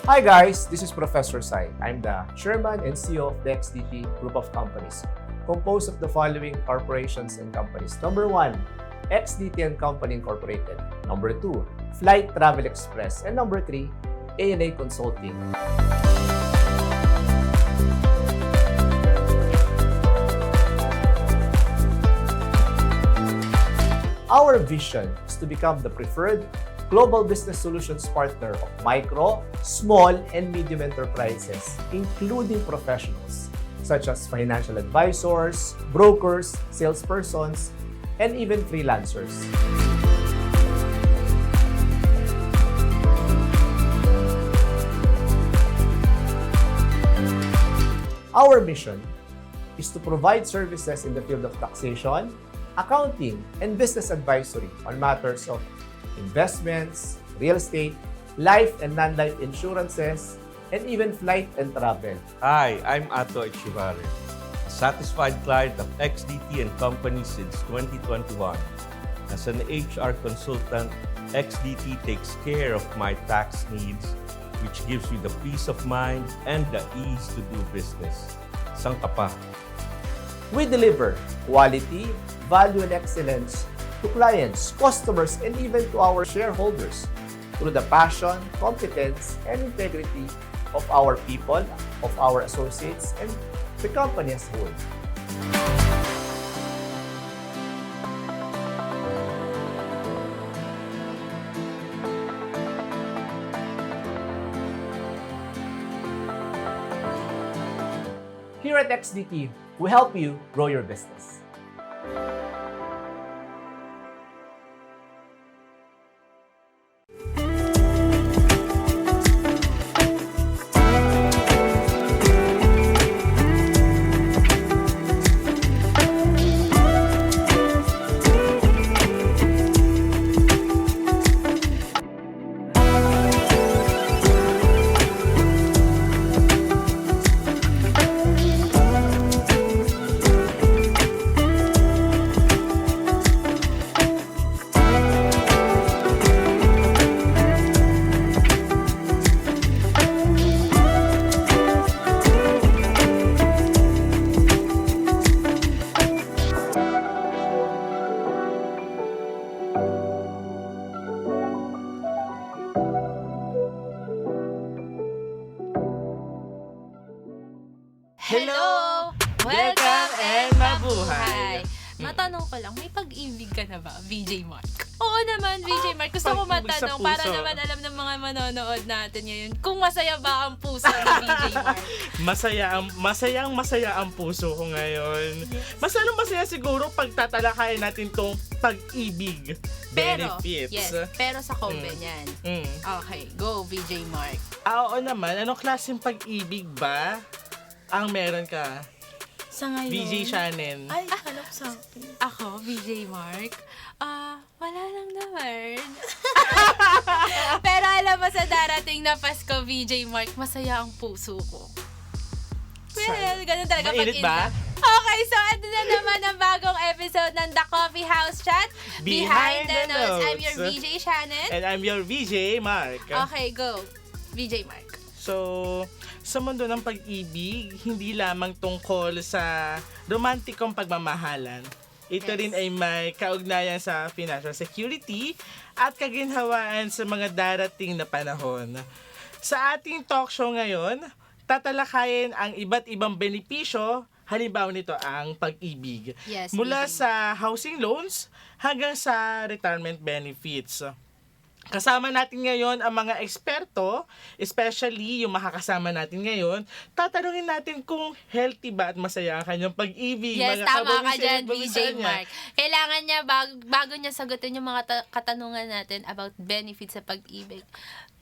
Hi guys, this is Professor Sai. I'm the Chairman and CEO of the XDT Group of Companies, composed of the following corporations and companies. Number 1, XDT and Company Incorporated. Number 2, Flight Travel Express. And number 3, A&A Consulting. Our vision is to become the preferred global business solutions partner of micro, small, and medium enterprises, including professionals such as financial advisors, brokers, salespersons, and even freelancers. Our mission is to provide services in the field of taxation, accounting, and business advisory on matters of investments, real estate, life and non-life insurances, and even flight and travel. Hi, I'm Ato Echevarri, a satisfied client of XDT and Company since 2021. As an HR consultant, XDT takes care of my tax needs, which gives me the peace of mind and the ease to do business. Sang ka pa? We deliver quality, value, and excellence to clients, customers, and even to our shareholders through the passion, competence, and integrity of our people, of our associates, and the company as a whole. Here at XDT, we help you grow your business. Hello! Welcome and mabuhay! Matanong ko lang, may pag-ibig ka na ba, VJ Mark? Oo naman, VJ Mark. Gusto ko pag-ibig sa matanong puso. para naman alam ng mga manonood natin ngayon kung masaya ba ang puso ni VJ Mark. Masaya ang puso ko ngayon. Masaya siguro pag tatalakayin natin tong pag-ibig benefits. Pero sa comment yan. Okay, go VJ Mark. Oo naman, anong klaseng pag-ibig ba ang meron ka? Sa ngayon? VJ Shannon. Ay, alam sa akin. Ako, VJ Mark? Wala lang naman. Pero alam mo, sa darating na Pasko, VJ Mark, masaya ang puso ko. Well, ganun talaga Mainit ba? Okay, so ano na naman ang bagong episode ng The Coffee House Chat? Behind the Notes. I'm your VJ Shannon. And I'm your VJ Mark. Okay, go. VJ Mark. So, sa mundo ng pag-ibig, hindi lamang tungkol sa romantikong pagmamahalan. Ito Yes. rin ay may kaugnayan sa financial security at kaginhawaan sa mga darating na panahon. Sa ating talk show ngayon, tatalakayin ang iba't ibang benepisyo, halimbawa nito ang pag-ibig. Yes, Mula VJ Mark. sa housing loans hanggang sa retirement benefits. Kasama natin ngayon ang mga eksperto, especially yung makakasama natin ngayon. Tatanungin natin kung healthy ba at masaya ang kanyang pag-ibig. Yes, mga tama ka kababisi dyan, at VJ babisaan niya. Mark. Kailangan niya, bago niya sagutin yung mga katanungan natin about benefits sa pag-ibig,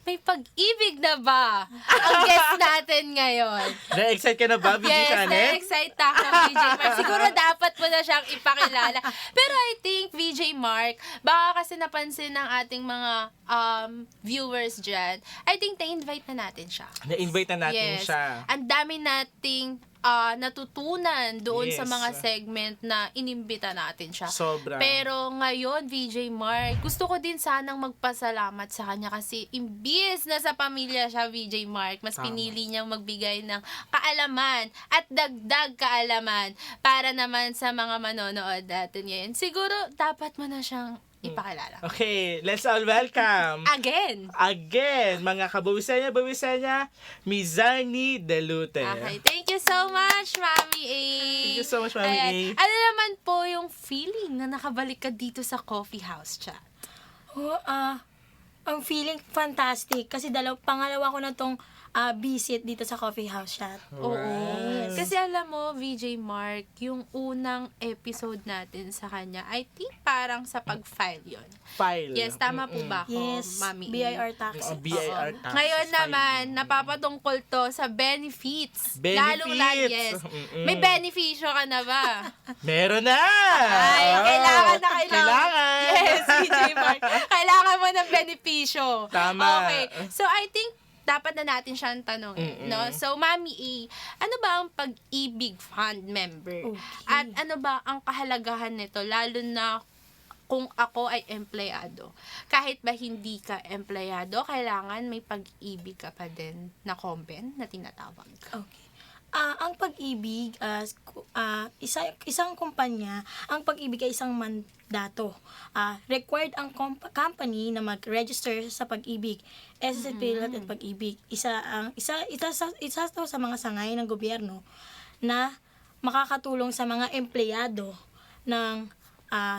may pag-ibig na ba ang guest natin ngayon? Na-excite ka na ba, VJ Yes, Shannon? na-excite ako, VJ Mark. Siguro dapat mo na siyang ipakilala. Pero I think, VJ Mark, baka kasi napansin ng ating mga viewers dyan, I think na-invite na natin siya. Na-invite na natin Yes. siya. Ang dami nating natutunan doon sa Yes. mga segment na inimbita natin siya. Sobra. Pero ngayon, VJ Mark, gusto ko din sanang magpasalamat sa kanya kasi imbis na sa pamilya siya, VJ Mark, mas Tama. pinili niyang magbigay ng kaalaman at dagdag kaalaman para naman sa mga manonood natin ngayon. Siguro, dapat mo na siyang ipakilala. Okay, let's all welcome. Again! Again, mga kabawisenya, Mizarni Delute. Okay, thank you so much, Mami A. Thank you so much, Mami A. Ano naman po yung feeling na nakabalik ka dito sa Coffee House Chat? Ang feeling fantastic kasi pangalawa ko na tong visit dito sa Coffee House Chat. Oo. Kasi alam mo, VJ Mark, yung unang episode natin sa kanya, I think parang sa pag-file yon. File. Yes, tama po ba ako, Yes, Mami A? BIR tax. BIR tax. Ngayon File. naman, napapatungkol to sa benefits. Benefits! Lalong yes. Mm-mm. May benepisyo ka na ba? Meron na! Ay, kailangan na Kailangan! Yes, VJ Mark. Kailangan mo ng benepisyo. Tama. Okay. So, I think, dapat na natin siyang tanongin, no? So, Mami A, ano ba ang Pag-ibig Fund member? Okay. At ano ba ang kahalagahan nito, lalo na kung ako ay empleyado? Kahit ba hindi ka empleyado, kailangan may pag-ibig ka pa din na komben na tinatawag. Okay. Ang pag-ibig, isang kumpanya, ang pag-ibig ay isang mandato. Required ang company na mag-register sa pag-ibig. SSP at pag-ibig. Isa to sa mga sangay ng gobyerno na makakatulong sa mga empleyado ng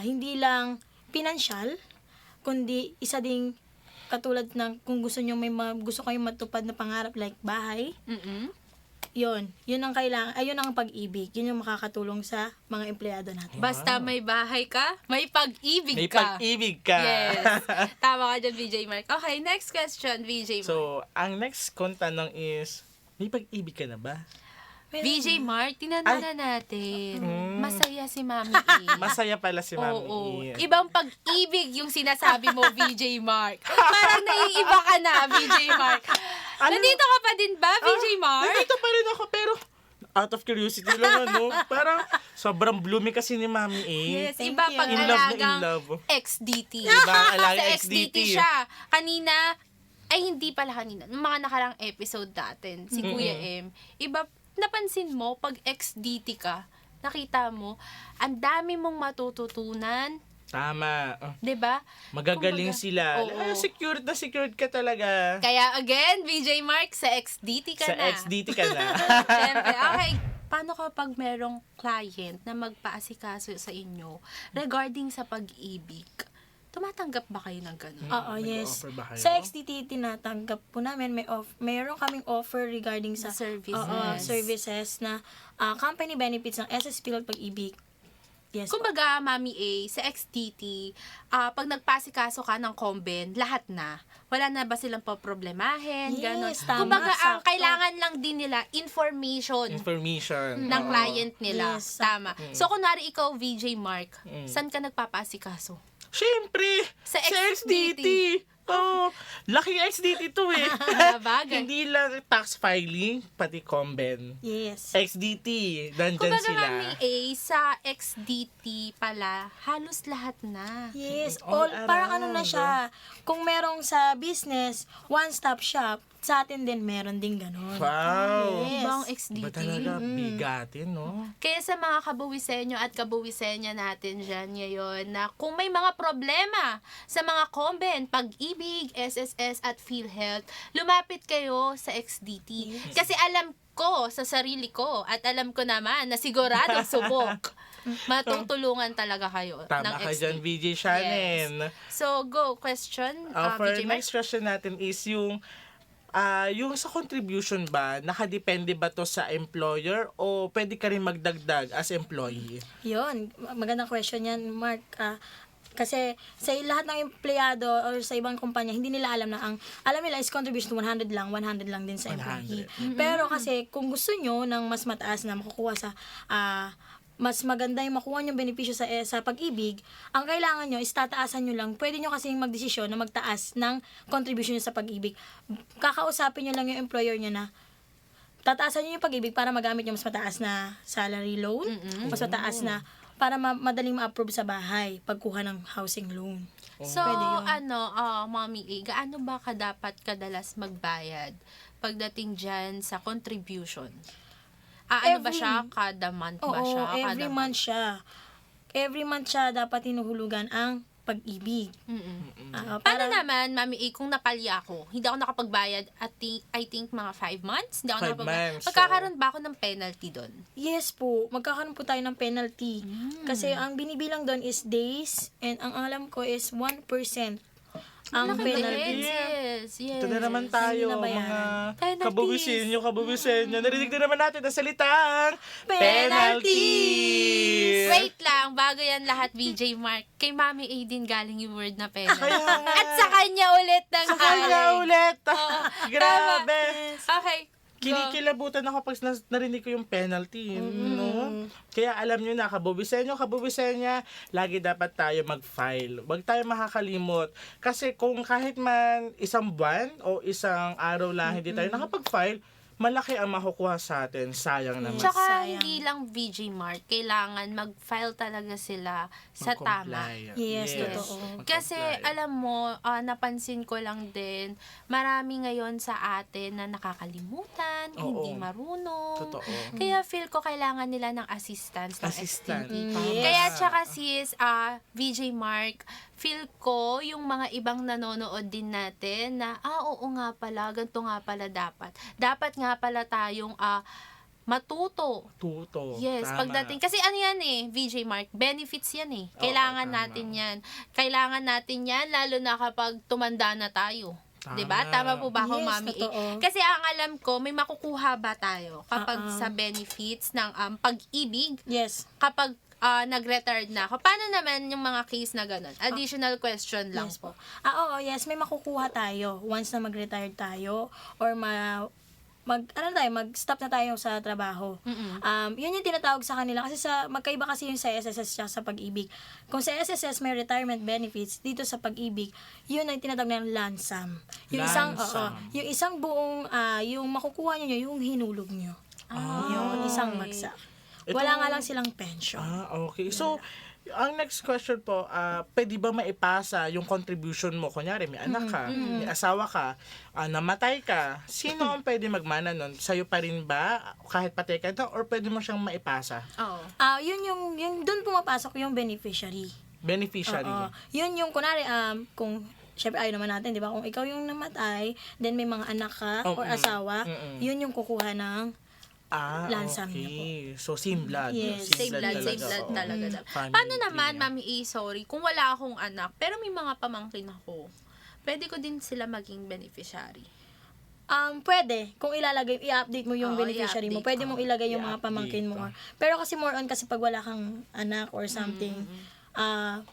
hindi lang pinansyal, kundi isa ding katulad ng kung gusto gusto kayong matupad na pangarap like bahay, yun ang kailangan, ayun ang pag-ibig. Yun yung makakatulong sa mga empleyado natin. Basta may bahay ka, may pag-ibig May ka. pag-ibig ka. Yes. Tama ka dyan, VJ Mark. Okay, next question, VJ Mark. So, ang next kong tanong is, may pag-ibig ka na ba? VJ Mark, tinanong na natin. Masaya si Mami A. Masaya pala si Mami. Oo. Ibang pag-ibig yung sinasabi mo, VJ Mark. Parang naiiba ka na, VJ Mark. Nandito ka pa din ba, VJ Mark? Nandito pa rin ako, pero out of curiosity lang, ano? Parang sobrang blooming kasi ni Mami A. Yes, Thank iba you. pag In love na in alagang love. XDT. Iba ang alagang Sa XDT. siya. Kanina, ay hindi pala kanina. Nung mga nakarang episode natin, si Kuya M, iba, napansin mo, pag XDT ka, nakita mo, ang dami mong matututunan, Tama. 'di ba? Magagaling Kumbaga, sila. oo. Secured na secured ka talaga. Kaya again, VJ Mark, sa XDT ka Sa na. XDT ka na. Siyempre, okay. Paano kapag merong client na magpaasikaso sa inyo regarding sa pag-ibig? Tumatanggap ba kayo ng ganun? Oo, yes. Nag-o-offer ba kayo? Sa XDT, tinatanggap po namin, mayroon kaming offer regarding sa Services. services na company benefits ng SSP at pag-ibig. Yes po. Kumbaga, Mami A, sa XDT, pag nagpasikaso ka ng Comben, lahat na. Wala na ba silang poproblemahin? Yes, Ganon. tama, Kumbaga, ang sakto. kailangan lang din nila, information Information. ng Oo. client nila. Yes, Tama. So, kunwari ikaw, VJ Mark, saan ka nagpapasikaso? Siyempre! Sa Sa XDT. XDT! Oh, laking XDT to eh. Bagay. Hindi lang tax filing, pati Comben. Yes. XDT, nandyan Kumbaga, sila. Mami A, sa XDT pala, halos lahat na. Yes, All parang ano na around. siya. Kung merong sa business, one-stop shop, sa atin din meron din ganun. Wow! Yes. Ibang XDT. Ba talaga bigatin, no? Kaya sa mga kabuwisenyo at kabuwisenya natin dyan ngayon na kung may mga problema sa mga Comben, Pag-ibig, SSS at PhilHealth, lumapit kayo sa XDT. Kasi alam ko sa sarili ko at alam ko naman na siguradong subok. Matutulungan talaga kayo ng Tama ka XDT. dyan, VJ Shannon. So, go. Question, For VJ Mark? next question natin is yung sa contribution ba, nakadepende ba to sa employer o pwede ka rin magdagdag as employee? Yun, magandang question yan, Mark. Kasi sa lahat ng empleyado or sa ibang kumpanya, hindi nila alam na alam nila is contribution 100 lang din sa employee. Pero kasi kung gusto nyo ng mas mataas na makukuha sa mas maganda yung makuha yung benepisyo sa pag-ibig, ang kailangan nyo is tataasan nyo lang. Pwede nyo kasing magdesisyon na magtaas ng contribution nyo sa pag-ibig. Kakausapin nyo lang yung employer nyo na tataasan nyo yung pag-ibig para magamit yung mas mataas na salary loan, mas mataas na para madaling ma-approve sa bahay pagkuha ng housing loan. So, Pwede yun. Mommy A, gaano ba ka dapat kadalas magbayad pagdating dyan sa contribution? Ano ba Every- siya? Kada month ba Oo, siya? every month siya. Every month siya dapat hinuhulugan ang pag-ibig. Paano Para, naman, Mami A, kung napali ako, hindi ako nakapagbayad at I think mga 5 months? Hindi ako 5 nakapagbayad. months, Magkakaroon ba ako ng penalty doon? yes po, magkakaroon po tayo ng penalty. Kasi ang binibilang doon is days and ang alam ko is 1% ang penalty. Yes. Ito na naman tayo, Hindi na mga bayaran. Penalties. kabuwisenyo. Narinig na naman natin ang salitang Penalties! Wait lang, bago yan lahat, VJ Mark, kay Mami A din galing yung word na penalty. Kaya nga. At sa kanya ulit ng Sa kanya galing. ulit. Oo, Grabe. Okay. Go. Kinikilabutan ako pag narinig ko yung penalty. No? Kaya alam nyo na, kabubisenyo, lagi dapat tayo mag-file. Huwag tayo makakalimot. Kasi kung kahit man isang buwan o isang araw lang hindi tayo nakapag-file, malaki ang makukuha sa atin. Sayang naman. Tsaka Sayang. hindi lang VJ Mark, kailangan mag-file talaga sila sa tama. Mag-comply. Yes, totoo. Kasi Mag-comply. alam mo, napansin ko lang din, marami ngayon sa atin na nakakalimutan, Oo. hindi marunong. Totoo. Kaya feel ko kailangan nila ng assistance ng Assistant. STD. Yes. Kaya tsaka sis, VJ Mark, feel ko yung mga ibang nanonood din natin na, oo nga pala, ganito nga pala dapat. Dapat nga pala tayong matuto. Tuto. Yes, Tama. pagdating. Kasi ano yan VJ Mark, benefits yan Kailangan tama. natin yan. Kailangan natin yan, lalo na kapag tumanda na tayo. Tama. 'Di ba? Tama po ba ako, Yes, Mami A? totoo. Kasi ang alam ko, may makukuha ba tayo kapag sa benefits ng pag-ibig, Yes. kapag nag-retired na ako. Paano naman yung mga case na ganun? Additional question lang Yes po. po. Oo, yes, may makukuha tayo once na mag-retire tayo or mag-stop na tayo sa trabaho. Yun yung tinatawag sa kanila kasi magkaiba kasi yung sa SSS siya sa pag-ibig. Kung sa SSS may retirement benefits, dito sa pag-ibig, yun ang tinatawag ng lump sum. Yung isang yung isang buong yung makukuha niyo yung hinulog niyo. Yung isang bagsak. Wala nga lang silang pension. Okay. So, ang next question po, pwede ba maipasa yung contribution mo? Kunyari, may anak ka, may asawa ka, namatay ka, sino ang pwede magmana nun? Sa'yo pa rin ba? Kahit patay ka na, or pwede mo siyang maipasa? Oo. Yun yung doon pumapasok yung beneficiary. Beneficiary. Oo. Yun yung, kunwari, kung, syempre ayaw naman natin, di ba? Kung ikaw yung namatay, then may mga anak ka or asawa, yun yung kukuha ng lansam niyo po. Okay. So, same blood. Yes. Same blood Oo. talaga. Family Paano tree naman, niya. Mami A, sorry, kung wala akong anak, pero may mga pamangkin ako, pwede ko din sila maging beneficiary. Pwede. Kung i-update mo yung Oo, beneficiary mo, i-update pwede mong ilagay yung mga I-update pamangkin mo. ko. Pero kasi more on kasi pag wala kang anak or something, ang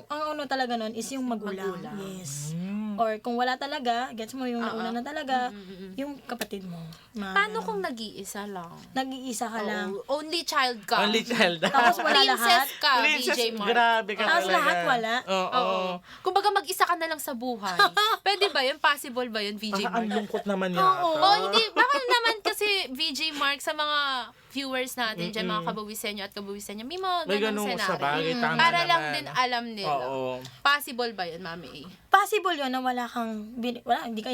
ano talaga nun is yung magulang. Yes. Or kung wala talaga, gets mo yung nauna na talaga, yung kapatid mo. Paano kung nag-iisa lang? Nag-iisa ka lang. Oo, only child ka. Only child. Tapos wala lahat. Princess ka, Princess, VJ Mark. grabe ka Tapos talaga. lahat wala. Oo. Kumbaga mag-isa ka na lang sa buhay. Pwede ba yun? Possible ba yun, VJ Ang Mark? lungkot naman yata. Oh, hindi. Baka naman kasi VJ Mark sa mga viewers natin dyan, mga kabawisenyo at kabawisenyo, may mga May ganong ganun sa senaryo. bagay, tama Para lang naman. din alam nila. Oo. Possible ba yun, Mami A? Possible yun na wala kang, hindi mo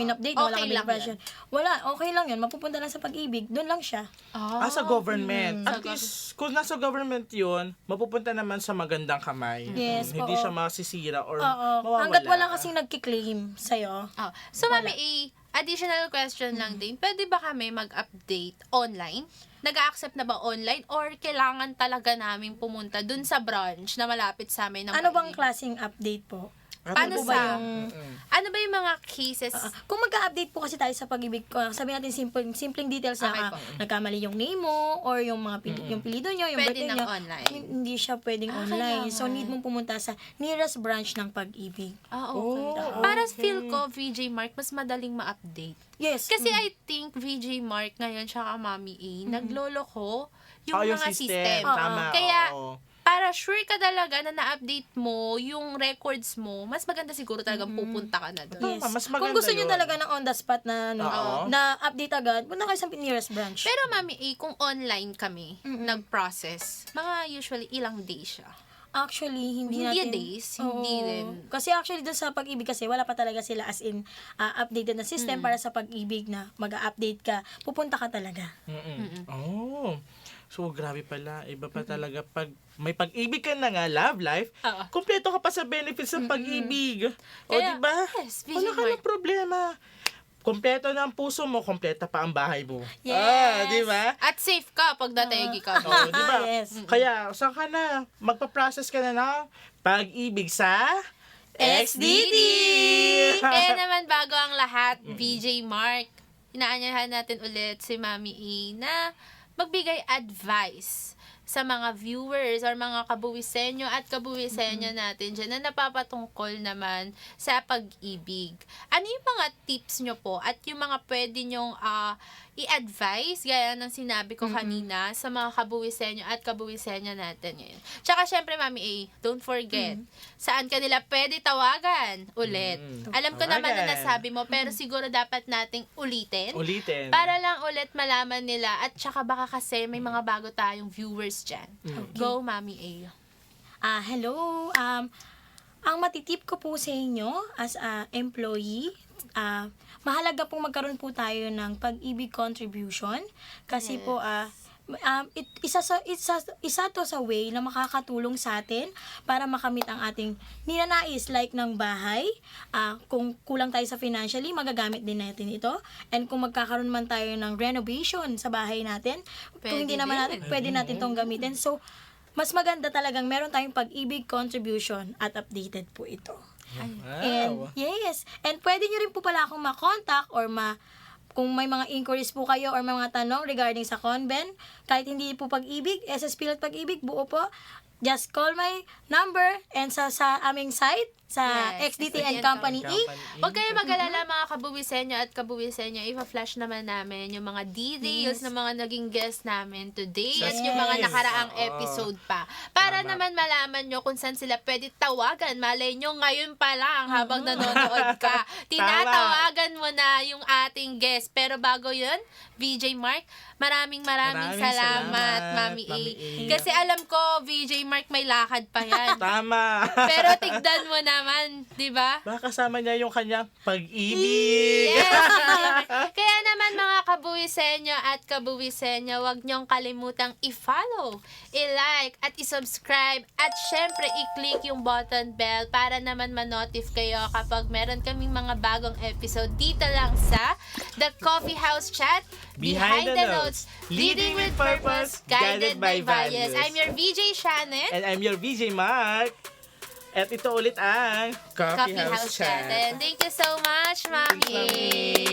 in-update, wala Okay kang lang version. Wala, okay lang yun. Mapupunta lang sa pag-ibig. Doon lang siya. Sa government. At Sa least, kung nasa government yun, mapupunta naman sa magandang kamay. Yes, Hindi oo. siya masisira or Oo. mawawala. Hanggat wala kasing nagkiklaim sa'yo. So, Mami A, additional question lang din. Pwede ba kami mag-update online? Nag-a-accept na ba online? Or kailangan talaga namin pumunta dun sa branch na malapit sa amin? ng Ano bang pag-ibig? klaseng update po? Paano Ano ba sa... yung- Ano ba yung mga cases? Kung mag-update po kasi tayo sa pag-ibig ko, sabihin natin simpleng details Okay na po. nagkamali yung name mo or yung mga yung pilido nyo, yung Pwede birthday ng nyo. online. Hindi siya pwedeng online. So, kailangan. need mong pumunta sa nearest branch ng pag-ibig. Okay. Para feel ko, VJ Mark, mas madaling ma-update. Yes. Kasi I think VJ Mark ngayon, tsaka Mami A, nagloloko yung Yung mga system. system. Tama. Kaya, oo. para sure ka talaga na na-update mo yung records mo, mas maganda siguro talagang pupunta ka na doon. Tama, mas Kung maganda gusto nyo yun. talaga ng on the spot na, Oo. na update agad, punta kayo sa nearest branch. Pero mami, kung online kami, nag-process, mga usually ilang days siya. Actually, hindi Hindi natin... days, hindi Oo. rin. Kasi actually, doon sa pag-ibig kasi, wala pa talaga sila as in updated na system para sa pag-ibig na mag-update ka. Pupunta ka talaga. Oh. So, grabe pala. Iba pa talaga pag may pag-ibig ka na nga, love life, Oo. kumpleto ka pa sa benefits ng pag-ibig. O, Kaya, di ba? yes, Wala ka Mark. ng problema. Kompleto na ang puso mo, kompleto pa ang bahay mo. Yes. Di ba? At safe ka pag natayagi ka. Oh, di ba? Yes. Kaya, saan ka na? Magpa-process ka na ng pag-ibig sa XDT! Kaya naman bago ang lahat, VJ Mark, inaanyahan natin ulit si Mami E na magbigay advice sa mga viewers or mga kabuwisenyo at kabuwisenyo natin dyan na napapatungkol naman sa pag-ibig. Ano yung mga tips nyo po at yung mga pwede nyong i-advise, gaya ng sinabi ko kanina, sa mga kabuwisenyo at kabuwisenyo natin ngayon. Tsaka syempre, Mami A, don't forget, saan ka nila pwede tawagan ulit. Alam ko naman na Tawagan. nasabi mo, pero siguro dapat nating ulitin. Ulitin. Para lang ulit malaman nila at tsaka baka kasi may mga bago tayong viewers dyan. Go, Mami A. Hello. Ang matitip ko po sa inyo as a employee, mahalaga pong magkaroon po tayo ng pag-ibig contribution kasi po isa to sa way na makakatulong sa atin para makamit ang ating ninanais like ng bahay. Kung kulang tayo sa financially, magagamit din natin ito. And kung magkakaroon man tayo ng renovation sa bahay natin, kung Pwede hindi naman din. natin, pwede natin tong gamitin. So, mas maganda talagang meron tayong pag-ibig contribution at updated po ito. And Wow. yes, and pwede nyo rin po pala akong ma-contact or kung may mga inquiries po kayo or may mga tanong regarding sa Conben, kahit hindi po pag-ibig, SSP at pag-ibig, buo po, just call my number and sa aming site, sa Yes, XDT and XDT and Company Company. Inc. Huwag kayo mag-alala mga kabuwisenyo at kabuwisenyo. Ipa-flash naman namin yung mga details ng mga naging guest namin today at yung mga Yes. nakaraang Oo. episode pa. Para Tama. naman malaman nyo kung saan sila pwede tawagan. Malay nyo ngayon pa lang habang nanonood ka. Tinatawagan mo na yung ating guest. Pero bago yun, VJ Mark, maraming Maraming salamat, salamat, Mami A. Mami A. Kasi alam ko, VJ Mark, may lakad pa yan. Tama. Pero tignan mo naman, di ba? Baka kasama niya yung kanyang pag-ibig. Yes! Kaya naman mga kabuwisenyo at kabuwisenyo, huwag niyong kalimutang i-follow, i-like, at i-subscribe, at syempre i-click yung button bell para naman ma-notif kayo kapag meron kaming mga bagong episode dito lang sa The Coffee House Chat, Behind the Notes, leading with purpose, guided by values. I'm your VJ Shannon. And I'm your VJ Mark. At ito ulit ang Coffee House Chat. And thank you so much, Mami. Mami.